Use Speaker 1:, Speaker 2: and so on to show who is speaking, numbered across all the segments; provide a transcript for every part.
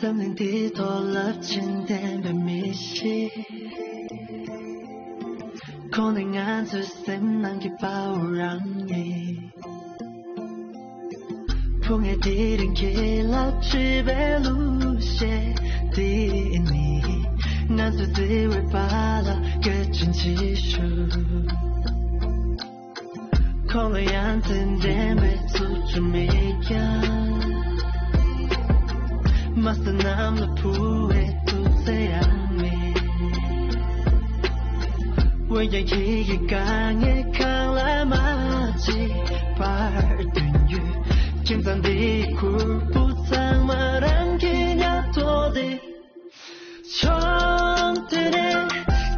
Speaker 1: 心靈啲多粒錢訂被迷失，可能眼最深能給包讓你，碰一地點起了去被路線的你，眼最滋味罷了個真技術，可能眼真點被阻住沒樣。Masa nam la pue tu se ami Wei ya yi ga nge kang la ma ji par dun yu Kim zan di kur bu sang ma ran ki nya to di Chong te ne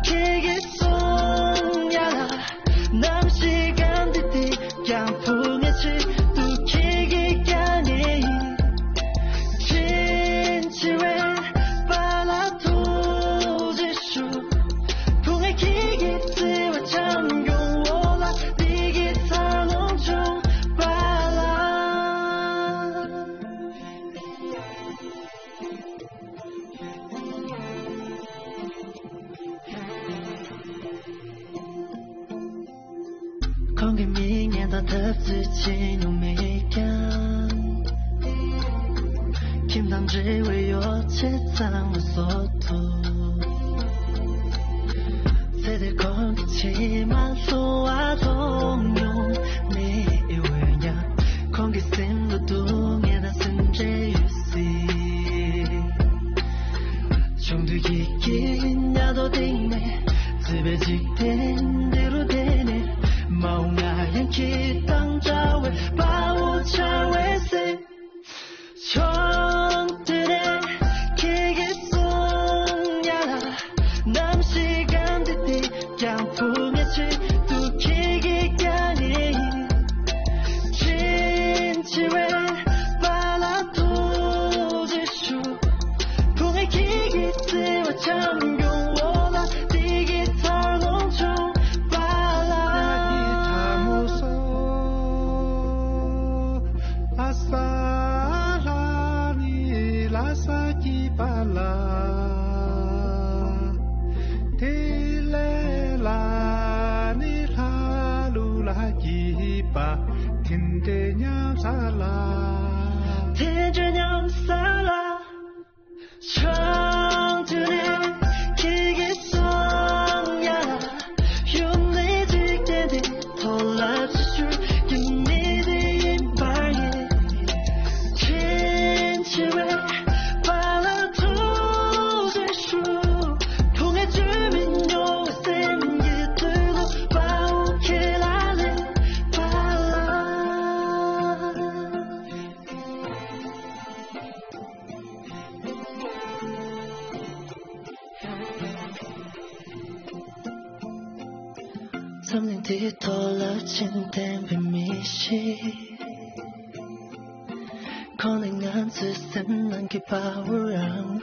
Speaker 1: ki gi song ya la Nam shi gan di di yang pu nge chi tu ki gi ga ni空給明年到的自己都沒干Kim當只為有且藏我所圖在的空氣滿路啊通用沒有為呀空給心的度也那甚至於心衝突一見呀都定沒自別幾點的路點呢mau ngại khi tăng trao về bao trao về xin chọn từ đây khi ghé xuống nhà là nam sĩ gan đi đi càng phụ nghe chi tu khi ghé cả đi trên chỉ về ba lá thu chỉ su phụ nghe khi ghé tới và chẳng dùng vô là đi ghé thang nông chung Salani la saji pala tele la ni la lu la ji pa tinde nyam sala tinde nyam sala chang tu ne ki ge song ya yum ne ji de de to la su yum ne de bar ye tâm linh tí to lớp trên tem về mi chi con anh ngán sự sân năng kịp bao ràng